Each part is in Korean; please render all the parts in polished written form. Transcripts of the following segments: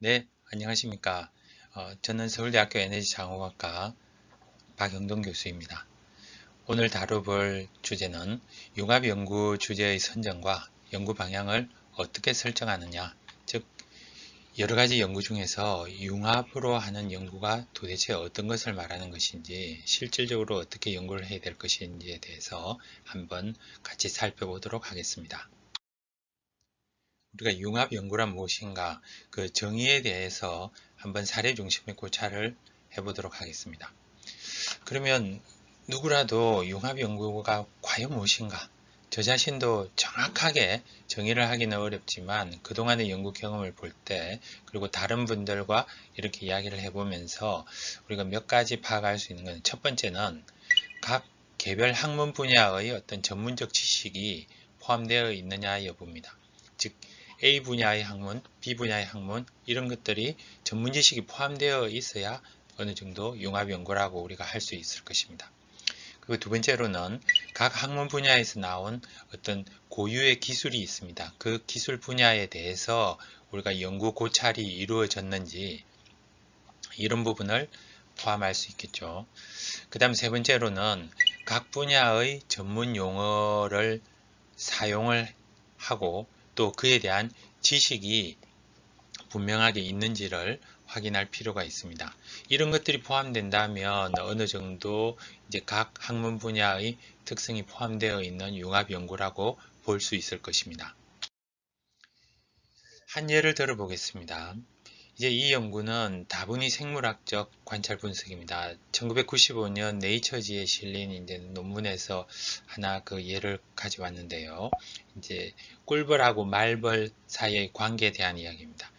네, 안녕하십니까. 저는 서울대학교 에너지장호학과 박영동 교수입니다. 오늘 다뤄볼 주제는 융합연구 주제의 선정과 연구 방향을 어떻게 설정하느냐, 즉 여러 가지 연구 중에서 융합으로 하는 연구가 도대체 어떤 것을 말하는 것인지, 실질적으로 어떻게 연구를 해야 될 것인지에 대해서 한번 같이 살펴보도록 하겠습니다. 우리가 융합 연구란 무엇인가, 그 정의에 대해서 한번 사례 중심의 고찰을 해보도록 하겠습니다. 그러면 누구라도 융합 연구가 과연 무엇인가? 저 자신도 정확하게 정의를 하기는 어렵지만 그동안의 연구 경험을 볼 때, 그리고 다른 분들과 이렇게 이야기를 해보면서 우리가 몇 가지 파악할 수 있는 건, 첫 번째는 각 개별 학문 분야의 어떤 전문적 지식이 포함되어 있느냐 여부입니다. 즉 A 분야의 학문, B 분야의 학문, 이런 것들이 전문 지식이 포함되어 있어야 어느 정도 융합 연구라고 우리가 할 수 있을 것입니다. 그리고 두 번째로는 각 학문 분야에서 나온 어떤 고유의 기술이 있습니다. 그 기술 분야에 대해서 우리가 연구 고찰이 이루어졌는지, 이런 부분을 포함할 수 있겠죠. 그 다음 세 번째로는 각 분야의 전문 용어를 사용을 하고 또 그에 대한 지식이 분명하게 있는지를 확인할 필요가 있습니다. 이런 것들이 포함된다면 어느 정도 이제 각 학문 분야의 특성이 포함되어 있는 융합 연구라고 볼 수 있을 것입니다. 한 예를 들어 보겠습니다. 이제 이 연구는 다분히 생물학적 관찰 분석입니다. 1995년 네이처지에 실린 이제 논문에서 하나 그 예를 가져왔는데요. 이제 꿀벌하고 말벌 사이의 관계에 대한 이야기입니다.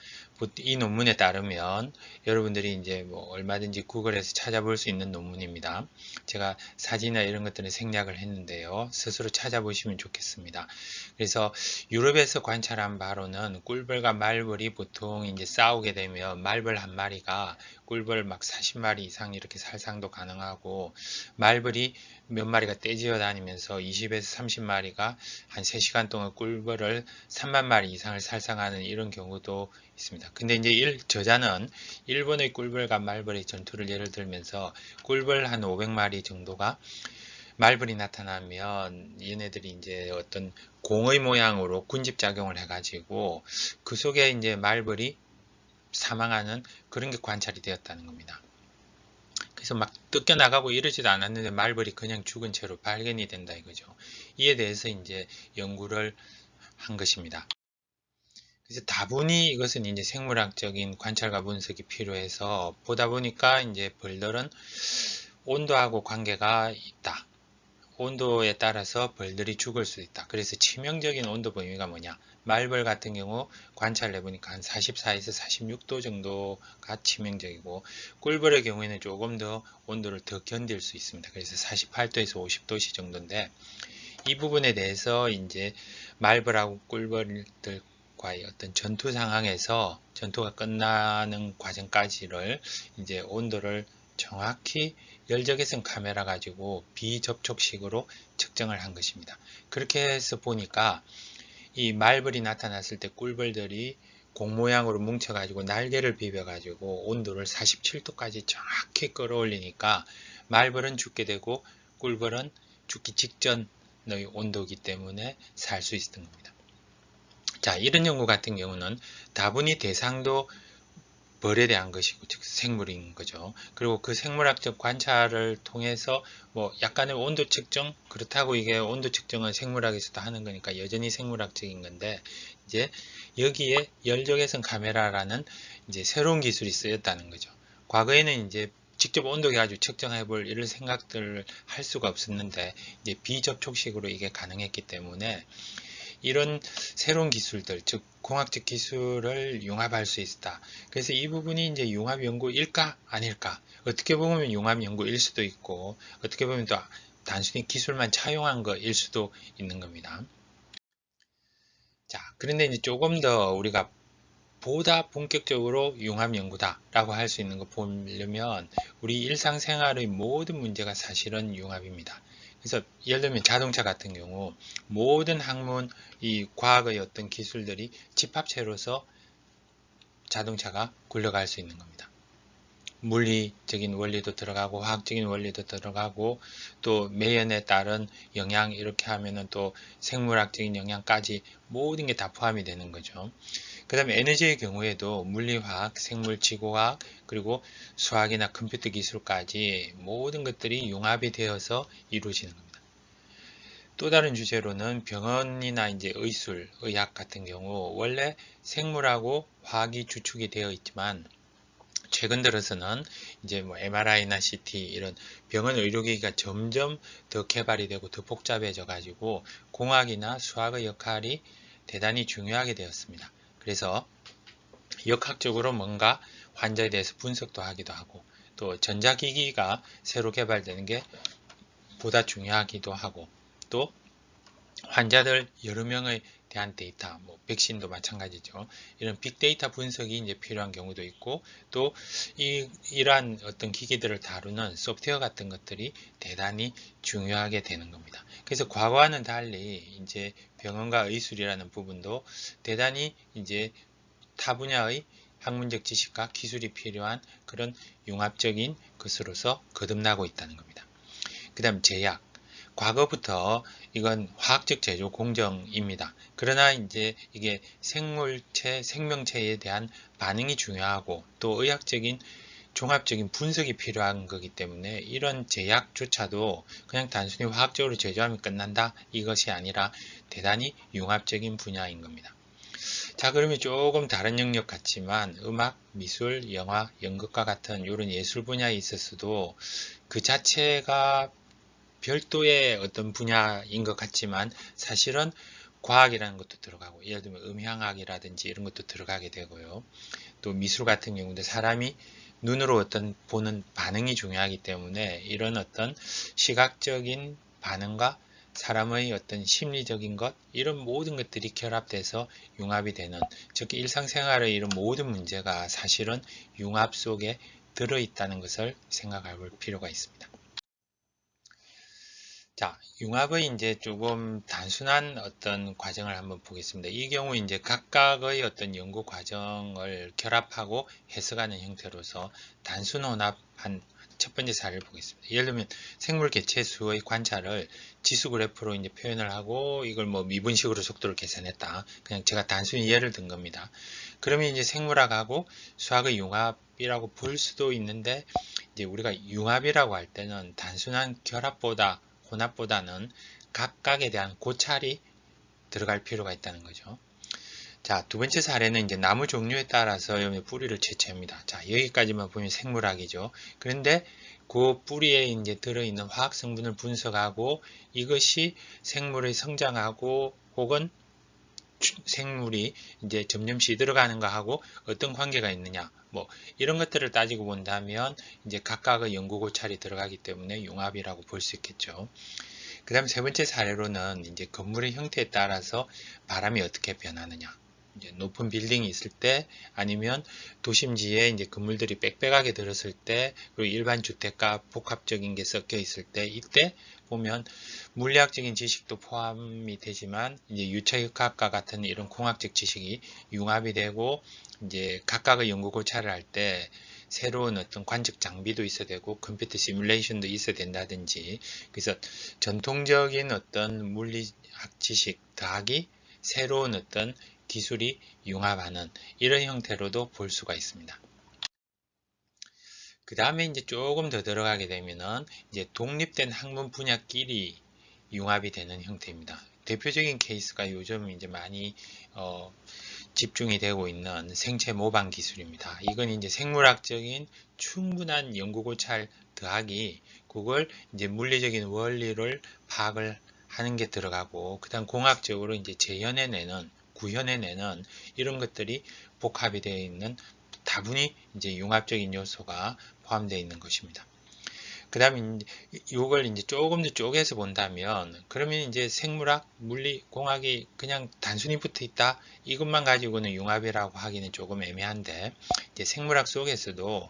이 논문에 따르면 여러분들이 이제 뭐 얼마든지 구글에서 찾아볼 수 있는 논문입니다. 제가 사진이나 이런 것들을 생략을 했는데요. 스스로 찾아보시면 좋겠습니다. 그래서 유럽에서 관찰한 바로는 꿀벌과 말벌이 보통 이제 싸우게 되면 말벌 한 마리가 꿀벌 막 40마리 이상 이렇게 살상도 가능하고, 말벌이 몇 마리가 떼지어 다니면서 20에서 30마리가 한 3시간 동안 꿀벌을 3만 마리 이상을 살상하는 이런 경우도 있습니다. 근데 이제 저자는 일본의 꿀벌과 말벌의 전투를 예를 들면서 꿀벌 한 500마리 정도가 말벌이 나타나면 얘네들이 이제 어떤 공의 모양으로 군집작용을 해가지고 그 속에 이제 말벌이 사망하는 그런 게 관찰이 되었다는 겁니다. 그래서 막 뜯겨나가고 이러지도 않았는데 말벌이 그냥 죽은 채로 발견이 된다 이거죠. 이에 대해서 이제 연구를 한 것입니다. 그래서 다분히 이것은 이제 생물학적인 관찰과 분석이 필요해서 보다 보니까 이제 벌들은 온도하고 관계가 있다. 온도에 따라서 벌들이 죽을 수 있다. 그래서 치명적인 온도 범위가 뭐냐? 말벌 같은 경우 관찰을 해보니까 한 44에서 46도 정도가 치명적이고, 꿀벌의 경우에는 조금 더 온도를 더 견딜 수 있습니다. 그래서 48도에서 50도씨 정도인데, 이 부분에 대해서 이제 말벌하고 꿀벌들과의 어떤 전투 상황에서 전투가 끝나는 과정까지를 이제 온도를 정확히 열적외선 카메라 가지고 비접촉식으로 측정을 한 것입니다. 그렇게 해서 보니까 이 말벌이 나타났을 때 꿀벌들이 공 모양으로 뭉쳐가지고 날개를 비벼가지고 온도를 47도까지 정확히 끌어올리니까 말벌은 죽게 되고 꿀벌은 죽기 직전의 온도이기 때문에 살 수 있었던 겁니다. 자, 이런 연구 같은 경우는 다분히 대상도 벌에 대한 것이고, 즉 생물인 거죠. 그리고 그 생물학적 관찰을 통해서 뭐 약간의 온도 측정, 그렇다고 이게 온도 측정은 생물학에서도 하는 거니까 여전히 생물학적인 건데, 이제 여기에 열적외선 카메라라는 이제 새로운 기술이 쓰였다는 거죠. 과거에는 이제 직접 온도 가지고 측정해 볼 이런 생각들을 할 수가 없었는데 이제 비접촉식으로 이게 가능했기 때문에 이런 새로운 기술들, 즉 공학적 기술을 융합할 수 있다. 그래서 이 부분이 이제 융합 연구일까 아닐까? 어떻게 보면 융합 연구일 수도 있고, 어떻게 보면 또 단순히 기술만 차용한 거일 수도 있는 겁니다. 자, 그런데 이제 조금 더 우리가 보다 본격적으로 융합 연구다라고 할 수 있는 거 보려면 우리 일상생활의 모든 문제가 사실은 융합입니다. 그래서 예를 들면 자동차 같은 경우 모든 학문, 이 과학의 어떤 기술들이 집합체로서 자동차가 굴러갈 수 있는 겁니다. 물리적인 원리도 들어가고 화학적인 원리도 들어가고 또 매연에 따른 영향 이렇게 하면은 또 생물학적인 영향까지 모든 게 다 포함이 되는 거죠. 그 다음에 에너지의 경우에도 물리화학, 생물, 지구화학 그리고 수학이나 컴퓨터 기술까지 모든 것들이 융합이 되어서 이루어지는 겁니다. 또 다른 주제로는 병원이나 이제 의술, 의학 같은 경우 원래 생물하고 화학이 주축이 되어 있지만 최근 들어서는 이제 뭐 MRI나 CT 이런 병원 의료기기가 점점 더 개발이 되고 더 복잡해져 가지고 공학이나 수학의 역할이 대단히 중요하게 되었습니다. 그래서 역학적으로 뭔가 환자에 대해서 분석도 하기도 하고 또 전자기기가 새로 개발되는 게 보다 중요하기도 하고 또 환자들 여러 명의 대한 데이터, 뭐 백신도 마찬가지죠. 이런 빅데이터 분석이 이제 필요한 경우도 있고 또 이러한 어떤 기기들을 다루는 소프트웨어 같은 것들이 대단히 중요하게 되는 겁니다. 그래서 과거와는 달리 이제 병원과 의술이라는 부분도 대단히 이제 타 분야의 학문적 지식과 기술이 필요한 그런 융합적인 것으로서 거듭나고 있다는 겁니다. 그 다음 제약. 과거부터 이건 화학적 제조 공정입니다. 그러나 이제 이게 생물체, 생명체에 대한 반응이 중요하고 또 의학적인 종합적인 분석이 필요한 거기 때문에 이런 제약조차도 그냥 단순히 화학적으로 제조하면 끝난다 이것이 아니라 대단히 융합적인 분야인 겁니다. 자, 그러면 조금 다른 영역 같지만 음악, 미술, 영화, 연극과 같은 이런 예술 분야에 있어서도 그 자체가 별도의 어떤 분야인 것 같지만 사실은 과학이라는 것도 들어가고 예를 들면 음향학이라든지 이런 것도 들어가게 되고요. 또 미술 같은 경우도 사람이 눈으로 어떤 보는 반응이 중요하기 때문에 이런 어떤 시각적인 반응과 사람의 어떤 심리적인 것 이런 모든 것들이 결합돼서 융합이 되는 즉 일상생활의 이런 모든 문제가 사실은 융합 속에 들어있다는 것을 생각해 볼 필요가 있습니다. 자, 융합의 이제 조금 단순한 어떤 과정을 한번 보겠습니다. 이 경우 이제 각각의 어떤 연구 과정을 결합하고 해석하는 형태로서 단순 혼합한 첫 번째 사례를 보겠습니다. 예를 들면 생물 개체수의 관찰을 지수 그래프로 이제 표현을 하고 이걸 뭐 미분식으로 속도를 계산했다. 그냥 제가 단순히 예를 든 겁니다. 그러면 이제 생물학하고 수학의 융합이라고 볼 수도 있는데 이제 우리가 융합이라고 할 때는 단순한 결합보다 혼합보다는 각각에 대한 고찰이 들어갈 필요가 있다는 거죠. 자, 두 번째 사례는 이제 나무 종류에 따라서 뿌리를 채취합니다. 자, 여기까지만 보면 생물학이죠. 그런데 그 뿌리에 이제 들어있는 화학 성분을 분석하고 이것이 생물의 성장하고 혹은 생물이 이제 점점 시들어가는 거하고 어떤 관계가 있느냐 뭐 이런 것들을 따지고 본다면 이제 각각의 연구 고찰이 들어가기 때문에 융합이라고 볼 수 있겠죠. 그 다음 세 번째 사례로는 이제 건물의 형태에 따라서 바람이 어떻게 변하느냐 이제 높은 빌딩이 있을 때 아니면 도심지에 이제 건물들이 빽빽하게 들었을 때 그리고 일반 주택과 복합적인 게 섞여 있을 때 이때 보면 물리학적인 지식도 포함이 되지만 이제 유체역학과 같은 이런 공학적 지식이 융합이 되고 이제 각각의 연구 고찰을 할 때 새로운 어떤 관측 장비도 있어야 되고 컴퓨터 시뮬레이션도 있어야 된다든지 그래서 전통적인 어떤 물리학 지식 더하기 새로운 어떤 기술이 융합하는 이런 형태로도 볼 수가 있습니다. 그 다음에 이제 조금 더 들어가게 되면은 이제 독립된 학문 분야끼리 융합이 되는 형태입니다. 대표적인 케이스가 요즘 이제 많이 집중이 되고 있는 생체 모방 기술입니다. 이건 이제 생물학적인 충분한 연구 고찰 더하기 그걸 이제 물리적인 원리를 파악을 하는 게 들어가고 그다음 공학적으로 이제 재현해내는 구현해내는 이런 것들이 복합이 되어 있는 다분히 이제 융합적인 요소가 포함되어 있는 것입니다. 그 다음에 이걸 이제 조금 더 쪼개서 본다면 그러면 이제 생물학, 물리, 공학이 그냥 단순히 붙어 있다 이것만 가지고는 융합이라고 하기는 조금 애매한데 이제 생물학 속에서도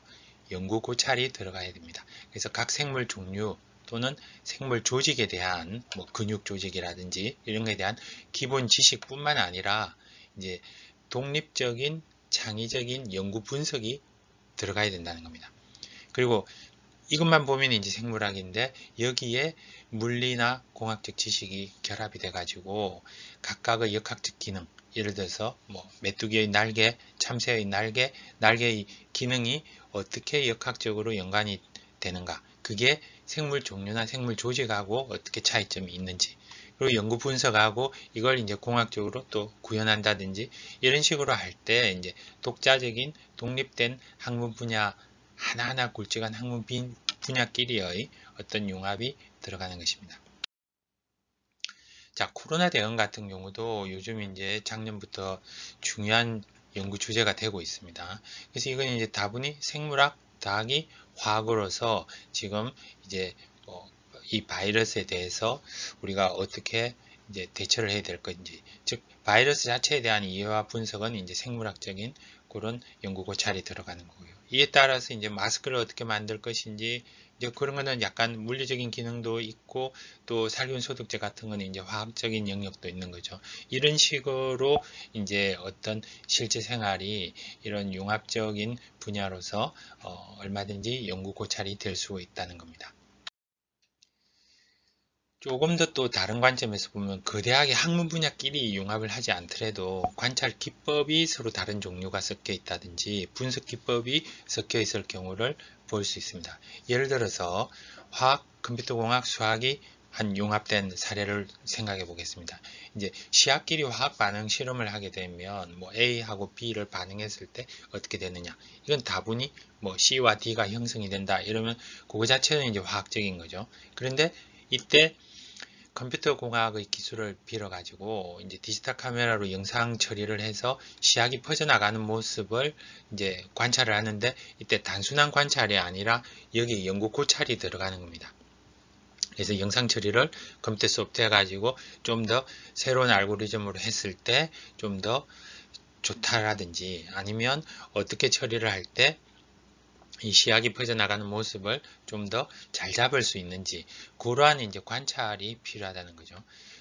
연구 고찰이 들어가야 됩니다. 그래서 각 생물 종류 또는 생물 조직에 대한 뭐 근육 조직이라든지 이런 것에 대한 기본 지식뿐만 아니라 이제 독립적인 창의적인 연구 분석이 들어가야 된다는 겁니다. 그리고 이것만 보면 이제 생물학인데 여기에 물리나 공학적 지식이 결합이 돼 가지고 각각의 역학적 기능, 예를 들어서 뭐 메뚜기의 날개, 참새의 날개, 날개의 기능이 어떻게 역학적으로 연관이 되는가, 그게 생물 종류나 생물 조직하고 어떻게 차이점이 있는지, 그리고 연구 분석하고 이걸 이제 공학적으로 또 구현한다든지 이런 식으로 할 때 이제 독자적인 독립된 학문 분야 하나하나 굵직한 학문 분야끼리의 어떤 융합이 들어가는 것입니다. 자, 코로나 대응 같은 경우도 요즘 이제 작년부터 중요한 연구 주제가 되고 있습니다. 그래서 이건 이제 다분히 생물학 더하기 화학으로서 지금 이제 이 바이러스에 대해서 우리가 어떻게 이제 대처를 해야 될 건지, 즉 바이러스 자체에 대한 이해와 분석은 이제 생물학적인 그런 연구 고찰이 들어가는 거고요. 이에 따라서 이제 마스크를 어떻게 만들 것인지, 이제 그런 거는 약간 물리적인 기능도 있고 또 살균 소독제 같은 거는 이제 화학적인 영역도 있는 거죠. 이런 식으로 이제 어떤 실제 생활이 이런 융합적인 분야로서 얼마든지 연구 고찰이 될 수 있다는 겁니다. 조금 더 또 다른 관점에서 보면 거대하게 학문 분야끼리 융합을 하지 않더라도 관찰 기법이 서로 다른 종류가 섞여 있다든지 분석 기법이 섞여 있을 경우를 볼 수 있습니다. 예를 들어서 화학, 컴퓨터공학, 수학이 한 융합된 사례를 생각해 보겠습니다. 이제 시약끼리 화학 반응 실험을 하게 되면 뭐 A하고 B를 반응했을 때 어떻게 되느냐, 이건 다분히 뭐 C와 D가 형성이 된다 이러면 그거 자체는 이제 화학적인 거죠. 그런데 이때 컴퓨터 공학의 기술을 빌어가지고 이제 디지털 카메라로 영상 처리를 해서 시약이 퍼져나가는 모습을 이제 관찰을 하는데, 이때 단순한 관찰이 아니라 여기 연구 고찰이 들어가는 겁니다. 그래서 영상 처리를 컴퓨터 소프트웨어 가지고 좀 더 새로운 알고리즘으로 했을 때 좀 더 좋다라든지, 아니면 어떻게 처리를 할때 이 시약이 퍼져나가는 모습을 좀 더 잘 잡을 수 있는지, 그러한 이제 관찰이 필요하다는 거죠.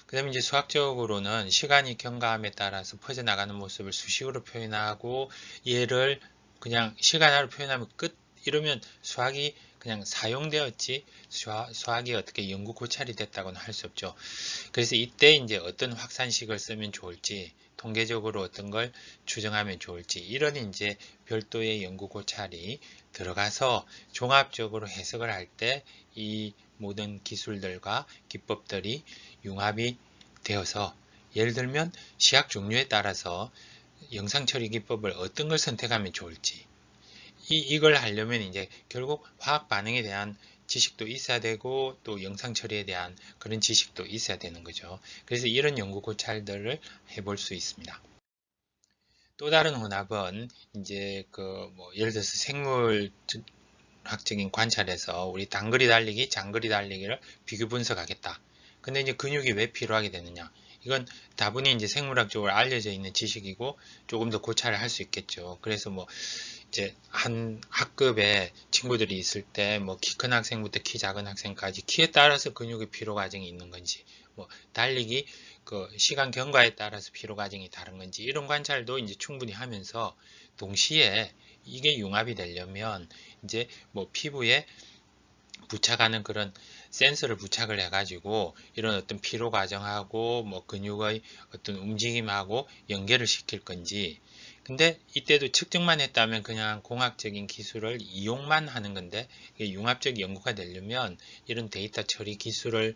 그 다음에 이제 수학적으로는 시간이 경과함에 따라서 퍼져나가는 모습을 수식으로 표현하고 얘를 그냥 시간으로 표현하면 끝 이러면 수학이 그냥 사용되었지 수학이 어떻게 연구 고찰이 됐다고는 할 수 없죠. 그래서 이때 이제 어떤 확산식을 쓰면 좋을지, 통계적으로 어떤 걸 추정하면 좋을지, 이런 이제 별도의 연구 고찰이 들어가서 종합적으로 해석을 할 때 이 모든 기술들과 기법들이 융합이 되어서, 예를 들면 시약 종류에 따라서 영상 처리 기법을 어떤 걸 선택하면 좋을지, 이걸 하려면 이제 결국 화학 반응에 대한 지식도 있어야 되고 또 영상 처리에 대한 그런 지식도 있어야 되는 거죠. 그래서 이런 연구 고찰들을 해볼 수 있습니다. 또 다른 혼합은 이제 예를 들어서 생물학적인 관찰에서 우리 단거리 달리기, 장거리 달리기를 비교 분석하겠다. 근데 이제 근육이 왜 필요하게 되느냐? 이건 다분히 이제 생물학적으로 알려져 있는 지식이고 조금 더 고찰을 할 수 있겠죠. 그래서 뭐 이제 한 학급에 친구들이 있을 때 뭐 키 큰 학생부터 키 작은 학생까지 키에 따라서 근육의 피로 과정이 있는 건지, 뭐 달리기 시간 경과에 따라서 피로 과정이 다른 건지, 이런 관찰도 이제 충분히 하면서 동시에 이게 융합이 되려면 이제 뭐 피부에 부착하는 그런 센서를 부착을 해가지고 이런 어떤 피로 과정하고 뭐 근육의 어떤 움직임하고 연결을 시킬 건지, 근데 이때도 측정만 했다면 그냥 공학적인 기술을 이용만 하는 건데, 융합적 연구가 되려면 이런 데이터 처리 기술을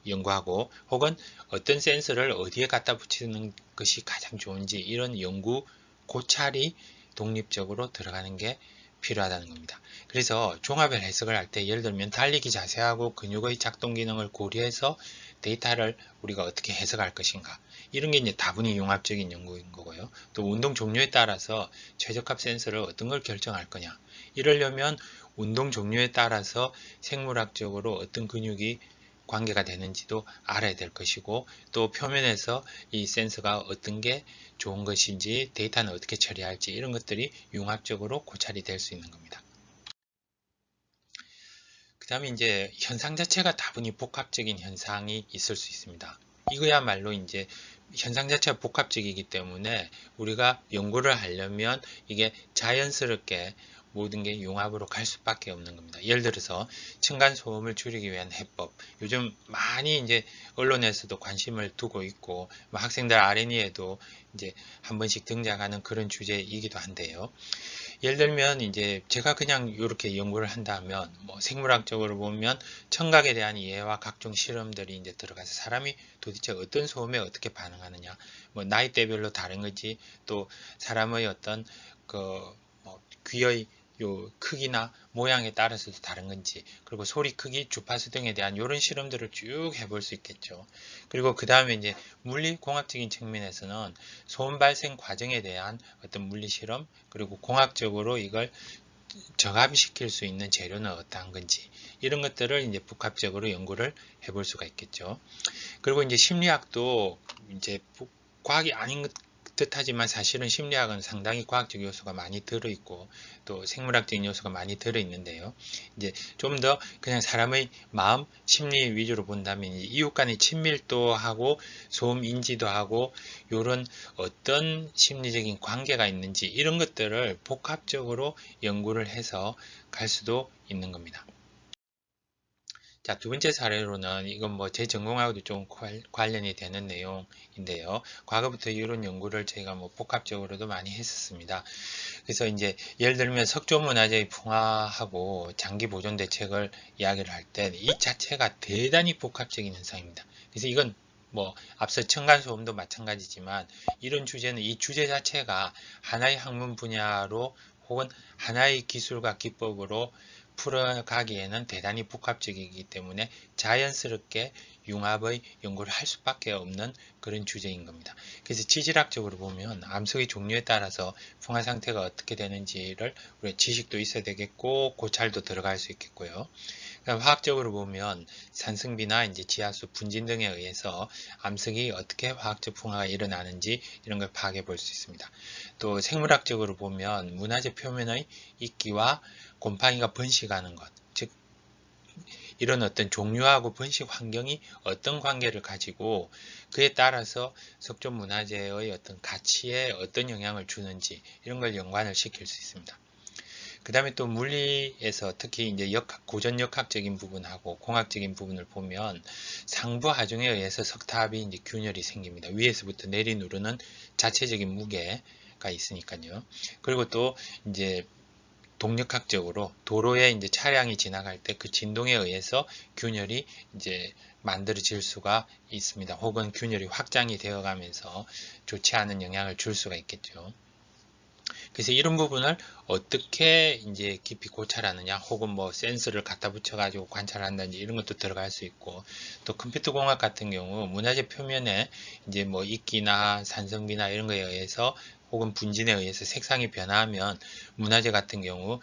연구하고 혹은 어떤 센서를 어디에 갖다 붙이는 것이 가장 좋은지, 이런 연구 고찰이 독립적으로 들어가는 게 필요하다는 겁니다. 그래서 종합을 해석을 할 때 예를 들면 달리기 자세하고 근육의 작동 기능을 고려해서 데이터를 우리가 어떻게 해석할 것인가, 이런 게 이제 다분히 융합적인 연구인 거고요. 또 운동 종류에 따라서 최적합 센서를 어떤 걸 결정할 거냐, 이러려면 운동 종류에 따라서 생물학적으로 어떤 근육이 관계가 되는지도 알아야 될 것이고, 또 표면에서 이 센서가 어떤 게 좋은 것인지, 데이터는 어떻게 처리할지, 이런 것들이 융합적으로 고찰이 될 수 있는 겁니다. 그 다음에 이제 현상 자체가 다분히 복합적인 현상이 있을 수 있습니다. 이거야말로 이제 현상 자체가 복합적이기 때문에 우리가 연구를 하려면 이게 자연스럽게 모든 게 융합으로 갈 수밖에 없는 겁니다. 예를 들어서 층간소음을 줄이기 위한 해법, 요즘 많이 이제 언론에서도 관심을 두고 있고 학생들 R&E에도 이제 한 번씩 등장하는 그런 주제이기도 한데요. 예를 들면 이제 제가 그냥 이렇게 연구를 한다면 뭐 생물학적으로 보면 청각에 대한 이해와 각종 실험들이 이제 들어가서 사람이 도대체 어떤 소음에 어떻게 반응하느냐, 뭐 나이대별로 다른 거지, 또 사람의 어떤 뭐 귀의 요 크기나 모양에 따라서도 다른 건지, 그리고 소리 크기, 주파수 등에 대한 이런 실험들을 쭉 해볼 수 있겠죠. 그리고 그 다음에 이제 물리공학적인 측면에서는 소음 발생 과정에 대한 어떤 물리 실험, 그리고 공학적으로 이걸 저감시킬 수 있는 재료는 어떠한 건지, 이런 것들을 이제 복합적으로 연구를 해볼 수가 있겠죠. 그리고 이제 심리학도 이제 과학이 아닌 듯하지만 사실은 심리학은 상당히 과학적 요소가 많이 들어있고 또 생물학적인 요소가 많이 들어있는데요. 이제 좀 더 그냥 사람의 마음, 심리 위주로 본다면 이웃 간의 친밀도하고 소음 인지도 하고 이런 어떤 심리적인 관계가 있는지 이런 것들을 복합적으로 연구를 해서 갈 수도 있는 겁니다. 자, 두 번째 사례로는 이건 뭐 제 전공하고도 좀 관련이 되는 내용인데요. 과거부터 이런 연구를 저희가 뭐 복합적으로도 많이 했었습니다. 그래서 이제 예를 들면 석조문화재의 풍화하고 장기 보존 대책을 이야기를 할 때 이 자체가 대단히 복합적인 현상입니다. 그래서 이건 뭐 앞서 층간소음도 마찬가지지만 이런 주제는 이 주제 자체가 하나의 학문 분야로 혹은 하나의 기술과 기법으로 풀어가기에는 대단히 복합적이기 때문에 자연스럽게 융합의 연구를 할 수밖에 없는 그런 주제인 겁니다. 그래서 지질학적으로 보면 암석의 종류에 따라서 풍화 상태가 어떻게 되는지를 우리 지식도 있어야 되겠고 고찰도 들어갈 수 있겠고요. 화학적으로 보면 산성비나 이제 지하수, 분진 등에 의해서 암석이 어떻게 화학적 풍화가 일어나는지 이런 걸 파악해 볼 수 있습니다. 또 생물학적으로 보면 문화재 표면의 이끼와 곰팡이가 번식하는 것, 즉 이런 어떤 종류하고 번식 환경이 어떤 관계를 가지고 그에 따라서 석존 문화재의 어떤 가치에 어떤 영향을 주는지 이런 걸 연관을 시킬 수 있습니다. 그 다음에 또 물리에서 특히 이제 고전 역학적인 부분하고 공학적인 부분을 보면 상부 하중에 의해서 석탑이 이제 균열이 생깁니다. 위에서부터 내리누르는 자체적인 무게가 있으니까요. 그리고 또 이제 동력학적으로 도로에 이제 차량이 지나갈 때 그 진동에 의해서 균열이 이제 만들어질 수가 있습니다. 혹은 균열이 확장이 되어 가면서 좋지 않은 영향을 줄 수가 있겠죠. 그래서 이런 부분을 어떻게 이제 깊이 고찰하느냐, 혹은 뭐 센서를 갖다 붙여가지고 관찰한다든지 이런 것도 들어갈 수 있고, 또 컴퓨터 공학 같은 경우 문화재 표면에 이제 뭐 이끼나 산성비나 이런 거에 의해서 혹은 분진에 의해서 색상이 변화하면 문화재 같은 경우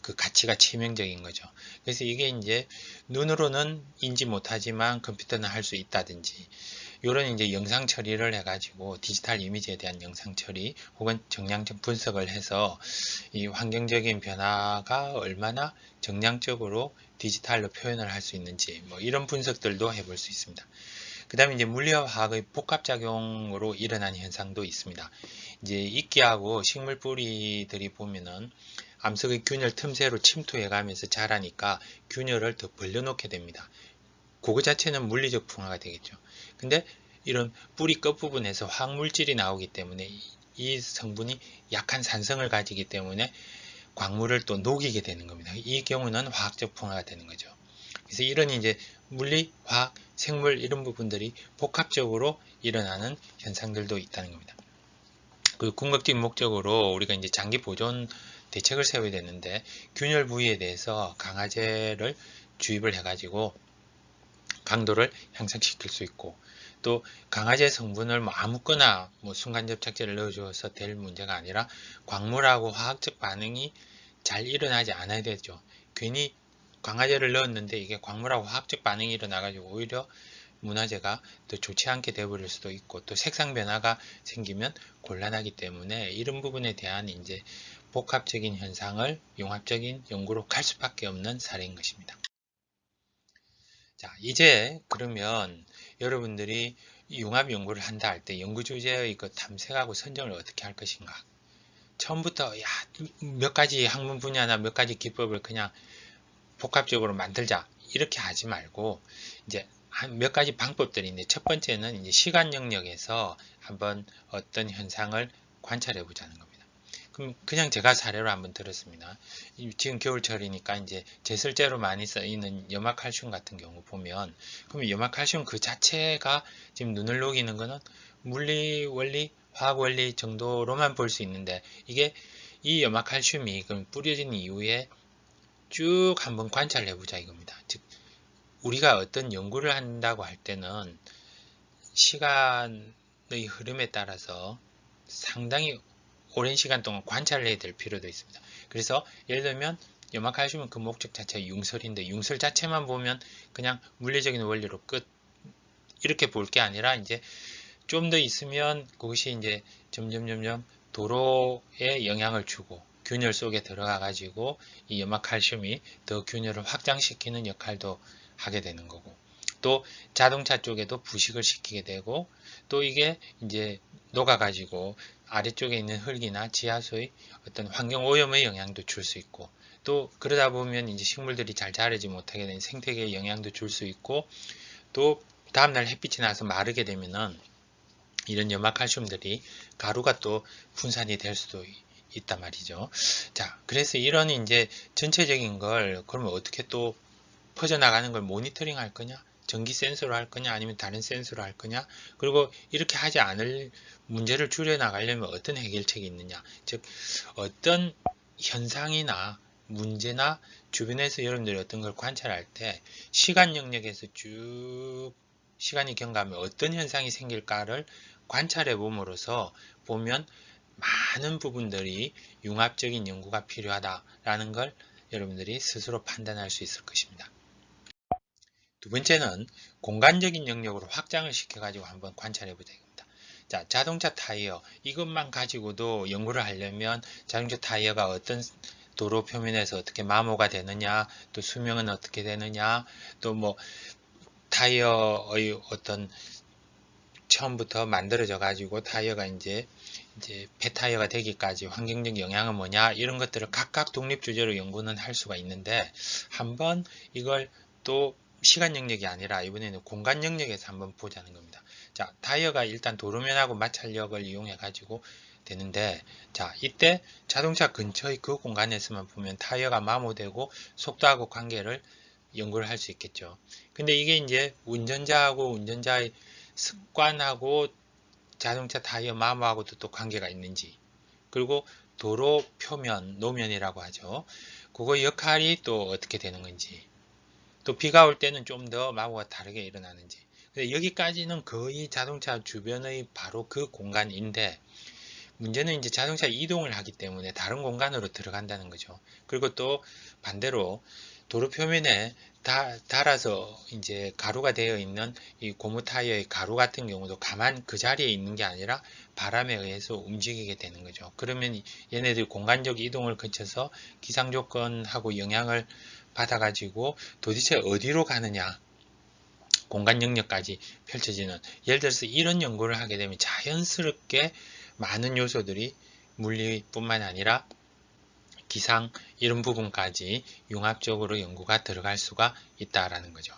그 가치가 치명적인 거죠. 그래서 이게 이제 눈으로는 인지 못하지만 컴퓨터는 할 수 있다든지, 이런 이제 영상 처리를 해가지고 디지털 이미지에 대한 영상 처리 혹은 정량적 분석을 해서 이 환경적인 변화가 얼마나 정량적으로 디지털로 표현을 할 수 있는지 뭐 이런 분석들도 해볼 수 있습니다. 그 다음에 이제 물리와 화학의 복합작용으로 일어난 현상도 있습니다. 이제 이끼하고 식물 뿌리들이 보면은 암석의 균열 틈새로 침투해 가면서 자라니까 균열을 더 벌려놓게 됩니다. 그거 자체는 물리적 풍화가 되겠죠. 근데 이런 뿌리 끝부분에서 화학물질이 나오기 때문에 이 성분이 약한 산성을 가지기 때문에 광물을 또 녹이게 되는 겁니다. 이 경우는 화학적 풍화가 되는 거죠. 그래서 이런 이제 물리, 화학, 생물 이런 부분들이 복합적으로 일어나는 현상들도 있다는 겁니다. 그 궁극적인 목적으로 우리가 이제 장기 보존 대책을 세워야 되는데 균열 부위에 대해서 강화제를 주입을 해가지고 강도를 향상시킬 수 있고, 또 강화제 성분을 뭐 아무거나 뭐 순간접착제를 넣어줘서 될 문제가 아니라 광물하고 화학적 반응이 잘 일어나지 않아야 되죠. 괜히 강화제를 넣었는데 이게 광물하고 화학적 반응이 일어나가지고 오히려 문화재가 더 좋지 않게 되어버릴 수도 있고, 또 색상 변화가 생기면 곤란하기 때문에 이런 부분에 대한 이제 복합적인 현상을 융합적인 연구로 갈 수밖에 없는 사례인 것입니다. 자, 이제 그러면 여러분들이 융합 연구를 한다 할 때 연구 주제의 그 탐색하고 선정을 어떻게 할 것인가. 처음부터 몇 가지 학문 분야나 몇 가지 기법을 그냥 복합적으로 만들자 이렇게 하지 말고 이제 한 몇 가지 방법들이 있는데, 첫 번째는 이제 시간 영역에서 한번 어떤 현상을 관찰해 보자는 겁니다. 그럼 그냥 제가 사례로 한번 들었습니다. 지금 겨울철이니까 이제 제설제로 많이 쓰이는 염화칼슘 같은 경우 보면, 그럼 염화칼슘 그 자체가 지금 눈을 녹이는 거는 물리 원리, 화학 원리 정도로만 볼 수 있는데, 이게 이 염화칼슘이 그럼 뿌려진 이후에 쭉 한번 관찰해 보자 이겁니다. 즉 우리가 어떤 연구를 한다고 할 때는 시간의 흐름에 따라서 상당히 오랜 시간 동안 관찰을 해야 될 필요도 있습니다. 그래서 예를 들면 염화칼슘은 그 목적 자체가 융설인데, 융설 자체만 보면 그냥 물리적인 원리로 끝 이렇게 볼 게 아니라, 이제 좀 더 있으면 그것이 이제 점점 도로에 영향을 주고 균열 속에 들어가 가지고 이 염화칼슘이 더 균열을 확장시키는 역할도 하게 되는 거고, 또 자동차 쪽에도 부식을 시키게 되고, 또 이게 이제 녹아 가지고 아래쪽에 있는 흙이나 지하수의 어떤 환경 오염의 영향도 줄 수 있고, 또 그러다 보면 이제 식물들이 잘 자라지 못하게 되는 생태계에 영향도 줄 수 있고, 또 다음날 햇빛이 나서 마르게 되면은 이런 염화칼슘들이 가루가 또 분산이 될 수도 있단 말이죠. 자, 그래서 이런 이제 전체적인 걸 그러면 어떻게 또 퍼져나가는 걸 모니터링 할 거냐? 전기 센서로 할 거냐? 아니면 다른 센서로 할 거냐? 그리고 이렇게 하지 않을 문제를 줄여나가려면 어떤 해결책이 있느냐? 즉, 어떤 현상이나 문제나 주변에서 여러분들이 어떤 걸 관찰할 때 시간 영역에서 쭉 시간이 경과하면 어떤 현상이 생길까를 관찰해 봄으로써 보면 많은 부분들이 융합적인 연구가 필요하다라는 걸 여러분들이 스스로 판단할 수 있을 것입니다. 두 번째는 공간적인 영역으로 확장을 시켜가지고 한번 관찰해 보자 이겁니다. 자, 자동차 타이어 이것만 가지고도 연구를 하려면 자동차 타이어가 어떤 도로 표면에서 어떻게 마모가 되느냐, 또 수명은 어떻게 되느냐, 또 뭐 타이어의 어떤 처음부터 만들어져 가지고 타이어가 이제 폐타이어가 되기까지 환경적 영향은 뭐냐, 이런 것들을 각각 독립 주제로 연구는 할 수가 있는데, 한번 이걸 또 시간 영역이 아니라 이번에는 공간 영역에서 한번 보자는 겁니다. 자, 타이어가 일단 도로면하고 마찰력을 이용해 가지고 되는데, 자, 이때 자동차 근처의 그 공간에서만 보면 타이어가 마모되고 속도하고 관계를 연구를 할 수 있겠죠. 근데 이게 이제 운전자하고 운전자의 습관하고 자동차 타이어 마모하고도 또 관계가 있는지, 그리고 도로 표면, 노면이라고 하죠. 그거 역할이 또 어떻게 되는 건지, 또 비가 올 때는 좀 더 마모가 다르게 일어나는지. 여기까지는 거의 자동차 주변의 바로 그 공간인데, 문제는 이제 자동차 이동을 하기 때문에 다른 공간으로 들어간다는 거죠. 그리고 또 반대로 도로 표면에 달아서 이제 가루가 되어 있는 이 고무 타이어의 가루 같은 경우도 가만 그 자리에 있는 게 아니라 바람에 의해서 움직이게 되는 거죠. 그러면 얘네들이 공간적 이동을 거쳐서 기상 조건하고 영향을 받아가지고 도대체 어디로 가느냐, 공간 영역까지 펼쳐지는, 예를 들어서 이런 연구를 하게 되면 자연스럽게 많은 요소들이 물리뿐만 아니라 기상 이런 부분까지 융합적으로 연구가 들어갈 수가 있다라는 거죠.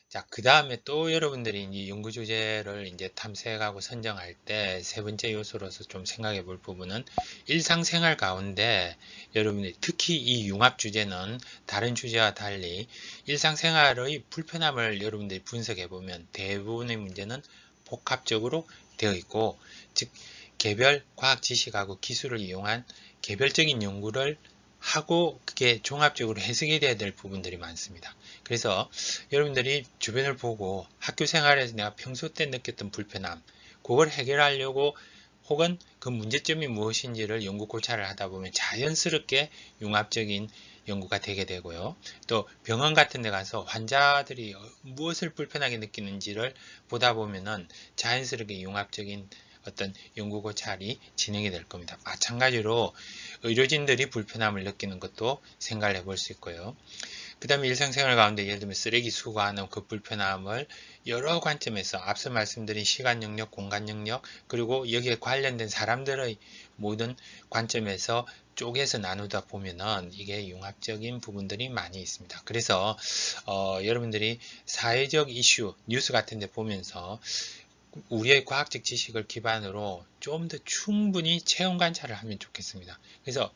자, 그 다음에 또 여러분들이 이제 연구 주제를 이제 탐색하고 선정할 때 세 번째 요소로서 좀 생각해 볼 부분은, 일상생활 가운데 여러분들이 특히 이 융합 주제는 다른 주제와 달리 일상생활의 불편함을 여러분들이 분석해 보면 대부분의 문제는 복합적으로 되어 있고, 즉 개별 과학 지식하고 기술을 이용한 개별적인 연구를 하고 그게 종합적으로 해석이 돼야 될 부분들이 많습니다. 그래서 여러분들이 주변을 보고 학교 생활에서 내가 평소 때 느꼈던 불편함, 그걸 해결하려고 혹은 그 문제점이 무엇인지를 연구 고찰을 하다 보면 자연스럽게 융합적인 연구가 되게 되고요. 또 병원 같은 데 가서 환자들이 무엇을 불편하게 느끼는지를 보다 보면은 자연스럽게 융합적인 어떤 연구 고찰이 진행이 될 겁니다. 마찬가지로 의료진들이 불편함을 느끼는 것도 생각을 해볼 수 있고요. 그 다음에 일상생활 가운데 예를 들면 쓰레기 수거하는 그 불편함을 여러 관점에서 앞서 말씀드린 시간 영역, 공간 영역, 그리고 여기에 관련된 사람들의 모든 관점에서 쪼개서 나누다 보면은 이게 융합적인 부분들이 많이 있습니다. 그래서 여러분들이 사회적 이슈, 뉴스 같은 데 보면서 우리의 과학적 지식을 기반으로 좀 더 충분히 체험 관찰을 하면 좋겠습니다. 그래서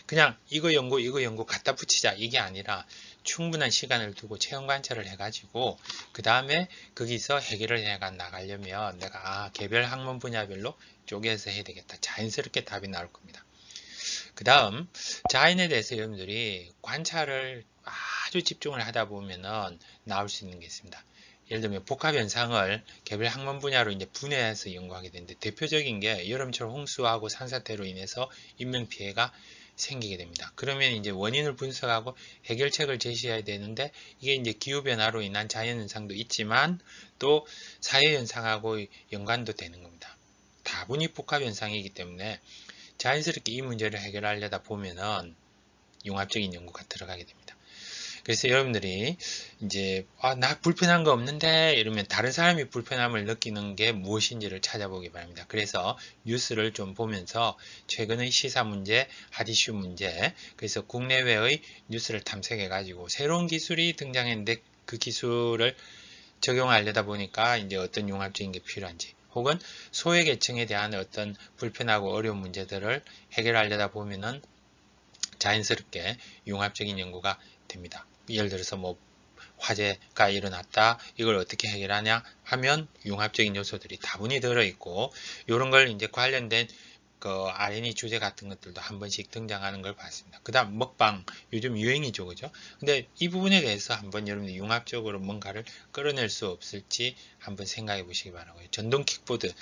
그냥 이거 연구 갖다 붙이자 이게 아니라 충분한 시간을 두고 체험 관찰을 해가지고 그 다음에 거기서 해결을 해 나가려면 내가 개별 학문 분야별로 쪼개서 해야 되겠다. 자연스럽게 답이 나올 겁니다. 그 다음 자연에 대해서 여러분들이 관찰을 아주 집중을 하다 보면은 나올 수 있는 게 있습니다. 예를 들면 복합 현상을 개별 학문 분야로 이제 분해해서 연구하게 되는데 대표적인 게 여름철 홍수하고 산사태로 인해서 인명 피해가 생기게 됩니다. 그러면 이제 원인을 분석하고 해결책을 제시해야 되는데 이게 이제 기후변화로 인한 자연현상도 있지만 또 사회현상하고 연관도 되는 겁니다. 다분히 복합현상이기 때문에 자연스럽게 이 문제를 해결하려다 보면은 융합적인 연구가 들어가게 됩니다. 그래서 여러분들이 이제 나 불편한 거 없는데 이러면 다른 사람이 불편함을 느끼는 게 무엇인지를 찾아보기 바랍니다. 그래서 뉴스를 좀 보면서 최근의 시사 문제, 핫이슈 문제, 그래서 국내외의 뉴스를 탐색해 가지고 새로운 기술이 등장했는데 그 기술을 적용하려다 보니까 이제 어떤 융합적인 게 필요한지 혹은 소외계층에 대한 어떤 불편하고 어려운 문제들을 해결하려다 보면은 자연스럽게 융합적인 연구가 됩니다. 예를 들어서 뭐 화재가 일어났다. 이걸 어떻게 해결하냐 하면 융합적인 요소들이 다분히 들어있고 이런 걸 이제 관련된 그 R&D 주제 같은 것들도 한 번씩 등장하는 걸 봤습니다. 그 다음 먹방 요즘 유행이죠, 그죠? 근데 이 부분에 대해서 한번 여러분들 융합적으로 뭔가를 끌어낼 수 없을지 한번 생각해 보시기 바라고요. 전동 킥보드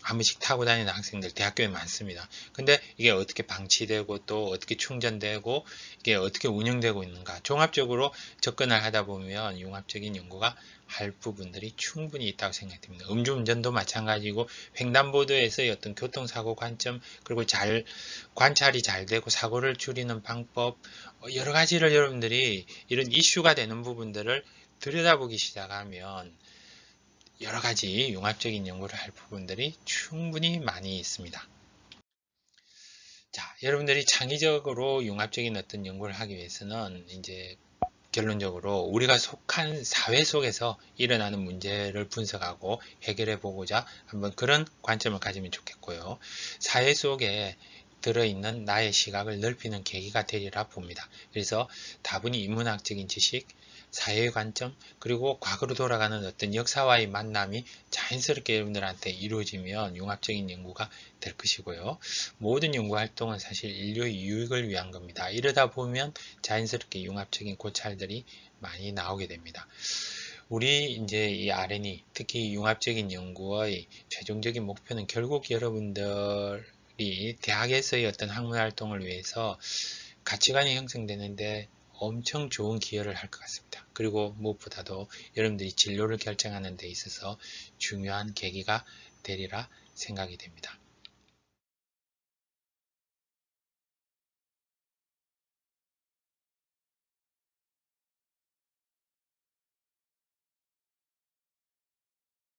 한 번씩 타고 다니는 학생들 대학교에 많습니다. 근데 이게 어떻게 방치되고 또 어떻게 충전되고 이게 어떻게 운영되고 있는가 종합적으로 접근을 하다 보면 융합적인 연구가 할 부분들이 충분히 있다고 생각됩니다. 음주운전도 마찬가지고 횡단보도에서의 어떤 교통사고 관점 그리고 관찰이 잘 되고 사고를 줄이는 방법 여러 가지를 여러분들이 이런 이슈가 되는 부분들을 들여다보기 시작하면 여러 가지 융합적인 연구를 할 부분들이 충분히 많이 있습니다. 자, 여러분들이 창의적으로 융합적인 어떤 연구를 하기 위해서는 이제 결론적으로 우리가 속한 사회 속에서 일어나는 문제를 분석하고 해결해 보고자 한번 그런 관점을 가지면 좋겠고요. 사회 속에 들어있는 나의 시각을 넓히는 계기가 되리라 봅니다. 그래서 다분히 인문학적인 지식, 사회의 관점, 그리고 과거로 돌아가는 어떤 역사와의 만남이 자연스럽게 여러분들한테 이루어지면 융합적인 연구가 될 것이고요. 모든 연구 활동은 사실 인류의 유익을 위한 겁니다. 이러다 보면 자연스럽게 융합적인 고찰들이 많이 나오게 됩니다. 우리 이제 이 R&D, 특히 융합적인 연구의 최종적인 목표는 결국 여러분들이 대학에서의 어떤 학문 활동을 위해서 가치관이 형성되는데 엄청 좋은 기여를 할 것 같습니다. 그리고 무엇보다도 여러분들이 진로를 결정하는 데 있어서 중요한 계기가 되리라 생각이 됩니다.